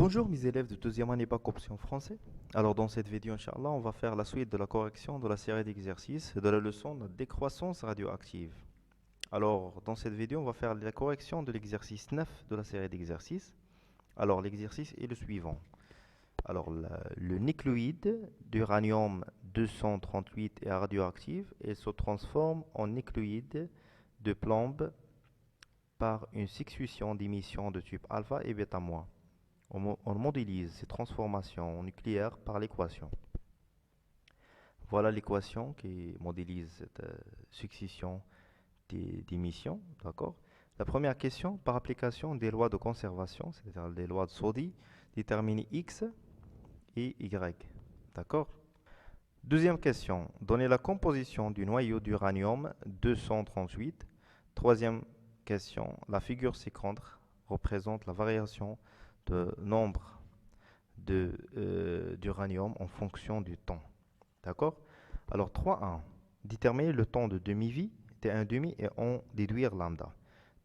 Bonjour mes élèves de deuxième année bac option français. Alors dans cette vidéo, Inch'Allah, on va faire la suite de la correction de la série d'exercices de la leçon de décroissance radioactive. Alors dans cette vidéo, on va faire la correction de l'exercice 9 de la série d'exercices. Alors l'exercice est le suivant. Alors le nucléoïde d'uranium 238 est radioactif et se transforme en nucléoïde de plomb par une succession d'émissions de type alpha et bêta-. On modélise ces transformations nucléaires par l'équation. Voilà l'équation qui modélise cette succession d'émissions. D'accord. La première question, par application des lois de conservation, c'est-à-dire des lois de Soddy, déterminer X et Y. D'accord. Deuxième question, donner la composition du noyau d'uranium 238. Troisième question, la figure ci-contre représente la variation de nombre d'uranium en fonction du temps. D'accord. Alors 3.1. Déterminer le temps de demi-vie, T1,5 et en déduire lambda.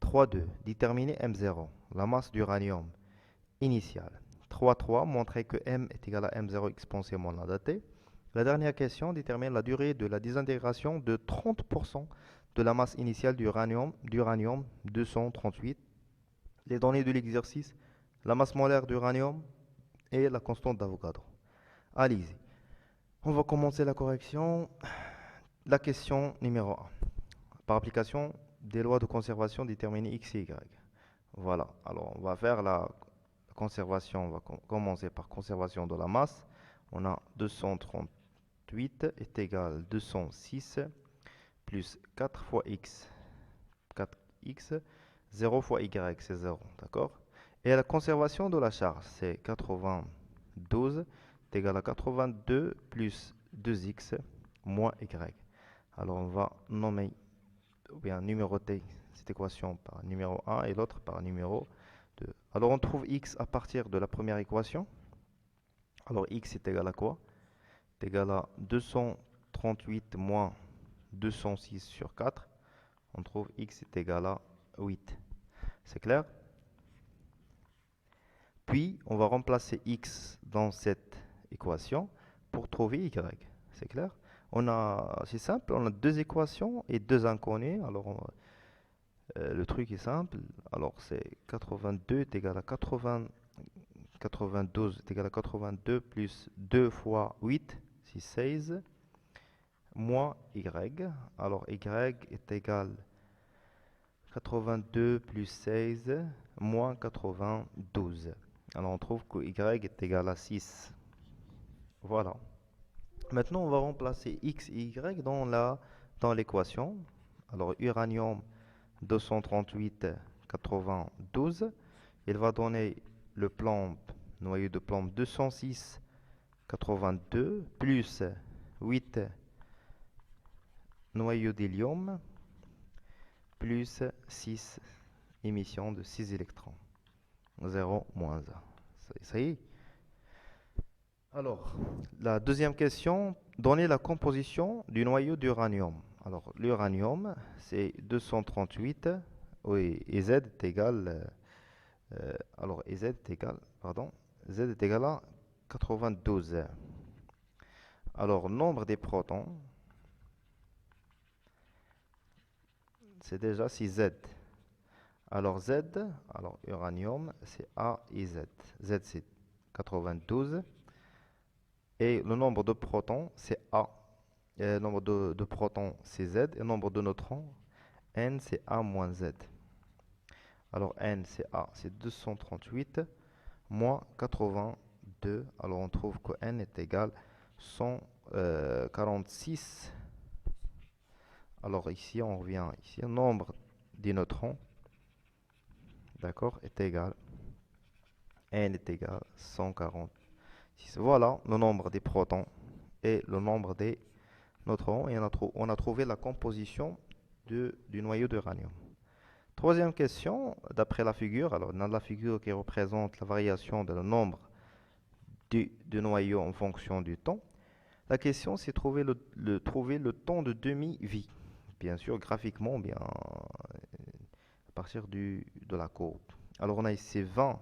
3.2. Déterminer M0, la masse d'uranium initiale. 3.3. Montrer que M est égal à M0 exponentiellement lambda T. La dernière question détermine la durée de la désintégration de 30% de la masse initiale d'uranium 238. Les données de l'exercice, la masse molaire d'uranium et la constante d'Avogadro. Allez-y. On va commencer la correction. La question numéro 1. Par application des lois de conservation, déterminer X et Y. Voilà. Alors, on va faire la conservation. On va commencer par conservation de la masse. On a 238 est égal à 206 plus 4 fois X. 4X, 0 fois Y, c'est 0. D'accord. Et la conservation de la charge, c'est 92 est égal à 82 plus 2x moins y. Alors on va nommer ou bien numéroter cette équation par numéro 1 et l'autre par numéro 2. Alors on trouve x à partir de la première équation. Alors x est égal à quoi? C'est égal à 238 moins 206 sur 4. On trouve x est égal à 8. C'est clair? Puis, on va remplacer x dans cette équation pour trouver y. C'est clair? C'est simple, on a deux équations et deux inconnus. Alors, le truc est simple. Alors, c'est 82 est égal à 80, 92 est égal à 82 plus 2 fois 8, c'est 16, moins y. Alors, y est égal à 82 plus 16 moins 92. Alors on trouve que y est égal à 6. Voilà. Maintenant, on va remplacer x et y dans l'équation. Alors uranium 238, 92. Il va donner le plomb, noyau de plomb 206, 82, plus 8 noyau d'hélium, plus 6 émissions de 6 électrons. 0, moins 1. Ça y est. Alors, la deuxième question, donner la composition du noyau d'uranium. Alors, l'uranium, c'est 238, oui, et Z est égal, Z est égal, Z est égal à 92. Alors, nombre des protons, c'est déjà 6Z. Alors, uranium, c'est A et Z. Z, c'est 92. Et le nombre de protons, c'est A. Et le nombre de protons, c'est Z. Et le nombre de neutrons, N, c'est A moins Z. Alors N, c'est A, c'est 238 moins 82. Alors on trouve que N est égal à 146. Alors ici, on revient ici. Le nombre des neutrons, d'accord, est égal. N est égal à 146. Voilà le nombre des protons et le nombre des neutrons. Et on a trouvé la composition du noyau d'uranium. Troisième question, d'après la figure, alors dans la figure qui représente la variation de le nombre de noyaux en fonction du temps, la question c'est trouver le temps de demi-vie. Bien sûr, graphiquement, bien à partir de la courbe. Alors on a ici 20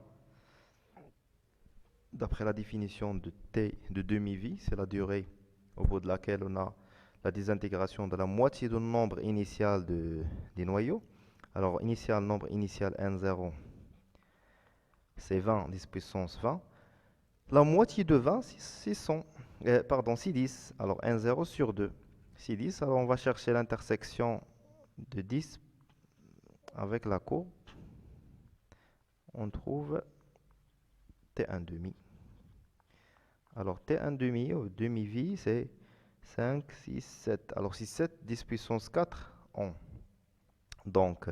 d'après la définition de t de demi-vie, c'est la durée au bout de laquelle on a la désintégration de la moitié du nombre initial des noyaux. Alors, nombre initial n0, c'est 20, 10 puissance 20. La moitié de 20, c'est 100. Pardon, c'est 10. Alors, n0 sur 2. C'est 10. Alors, on va chercher l'intersection de 10 avec la courbe. On trouve T1 demi. Alors, T1 demi, ou demi-vie, c'est 5, 6, 7. Alors, si 7, 10 puissance 4 en. Donc,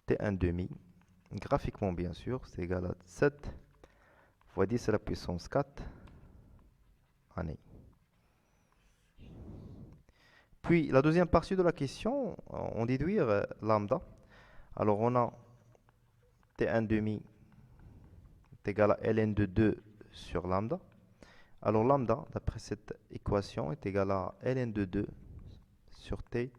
T1 demi, graphiquement bien sûr, c'est égal à 7 fois 10 à la puissance 4 années. Puis, la deuxième partie de la question, on déduit lambda. Alors, on a T1 demi est égal à ln de 2 sur lambda. Alors, lambda, d'après cette équation, est égal à ln de 2 sur T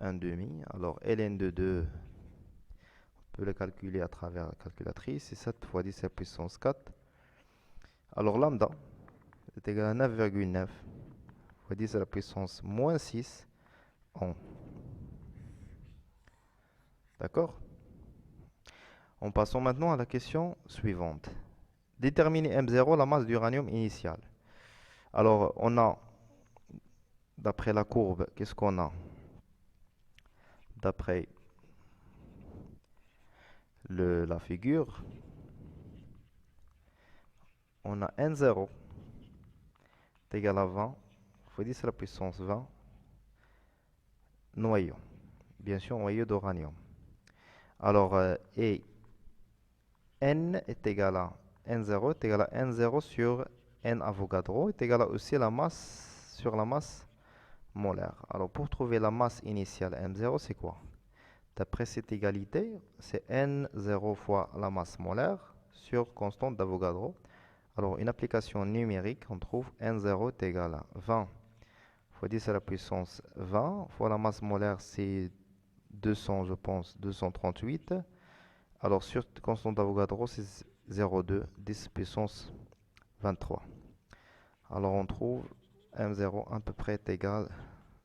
1 demi. Alors, ln de 2, on peut le calculer à travers la calculatrice. C'est 7 fois 10 à la puissance 4. Alors, lambda est égal à 9,9 fois 10 à la puissance moins 6 en. D'accord? En passant maintenant à la question suivante. Déterminer M0, la masse d'uranium initiale. Alors, on a, d'après la courbe, qu'est-ce qu'on a? D'après la figure, on a N0 est égal à 20 fois 10 à la puissance 20 noyaux. Bien sûr, noyau d'uranium. Alors, et N est égal à N0 est égal à N0 sur N Avogadro est égal à aussi la masse sur la masse molaire. Alors, pour trouver la masse initiale M0, c'est quoi? D'après cette égalité, c'est N0 fois la masse molaire sur constante d'Avogadro. Alors, une application numérique, on trouve N0 est égal à 20 fois 10 à la puissance 20 fois la masse molaire, c'est 200, je pense, 238. Alors, sur constante d'Avogadro, c'est 0,2, 10 puissance 23. Alors, on trouve M0 à peu près est égal à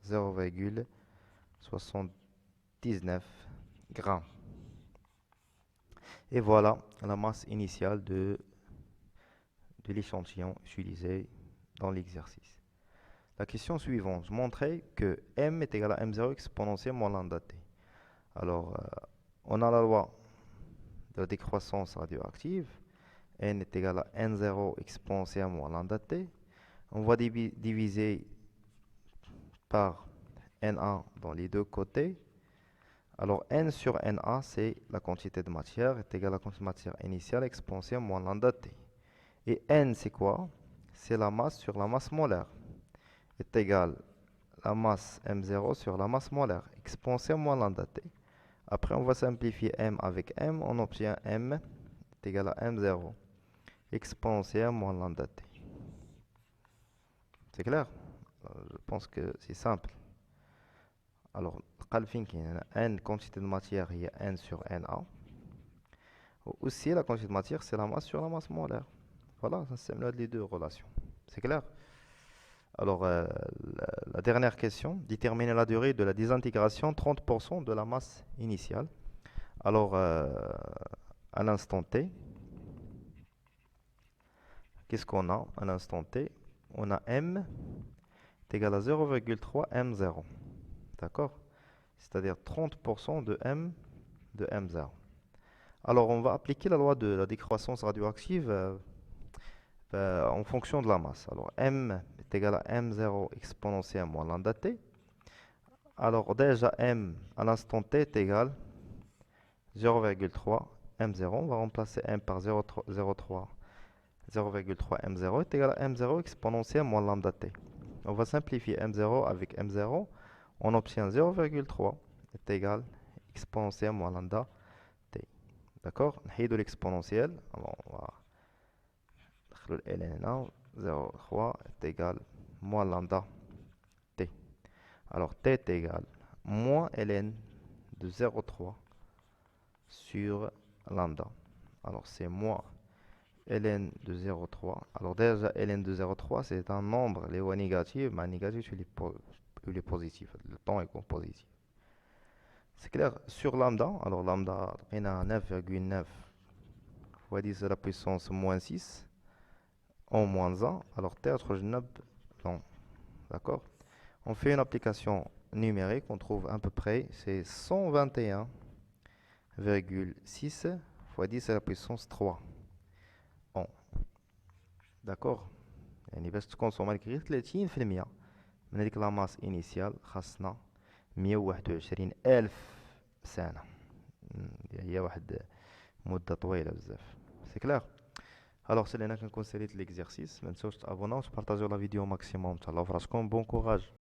0,79 grammes. Et voilà la masse initiale de l'échantillon utilisé dans l'exercice. La question suivante, montrer que M est égal à M0 exponentielle moins lambda t. Alors, on a la loi de la décroissance radioactive. N est égal à N0 exponentielle moins lambda t. On va diviser par Na dans les deux côtés. Alors, N sur Na, c'est la quantité de matière, est égal à la quantité de matière initiale exponentielle moins lambda t. Et N, c'est quoi? C'est la masse sur la masse molaire. Est égal la masse M0 sur la masse molaire, exponentielle moins lambda t. Après, on va simplifier M avec M, on obtient M est égal à M0, exponentielle moins lambda t. C'est clair? Je pense que c'est simple. Alors, N quantité de matière, il y a N sur Na. Aussi, la quantité de matière, c'est la masse sur la masse molaire. Voilà, ça c'est les deux relations. C'est clair? Alors, la dernière question, déterminer la durée de la désintégration 30% de la masse initiale. Alors, à l'instant t, qu'est-ce qu'on a à l'instant t? On a M est égal à 0,3 M0. D'accord? C'est-à-dire 30% de M de M0. Alors, on va appliquer la loi de la décroissance radioactive en fonction de la masse. Alors, M est égal à M0 exponentielle moins lambda t. Alors, déjà, M à l'instant t est égal à 0,3 M0. On va remplacer M par 0,3 M0 est égal à M0 exponentielle moins lambda t. On va simplifier M0 avec M0. On obtient 0,3 est égal à exponentielle moins lambda t. D'accord? On de l'exponentielle. Alors, on va le ln 0,3 est égal à moins lambda t. Alors, t est égal à moins ln de 0,3 sur lambda. Alors, c'est moins ln de 0,3. Alors déjà, ln de 0,3, c'est un nombre, les voies négatives, mais négatif, il est positif. Le temps est positif. C'est clair. Sur lambda, alors lambda, on a 9,9 fois 10 à la puissance moins 6 en moins 1. Alors terre, non, d'accord. On fait une application numérique, on trouve à peu près, c'est 121,6 fois 10 à la puissance 3 en. D'accord. يعني باش تكونسومي غير 30% من هذيك لا ماس انيسيال خاصنا 121 ألف سنة. هي واحد مدة طويلة بزاف. سي كلير. Alors c'est là qu'on considère l'exercice. Même si vous abonnez, partagez la vidéo au maximum. Ça l'offre. Bon courage.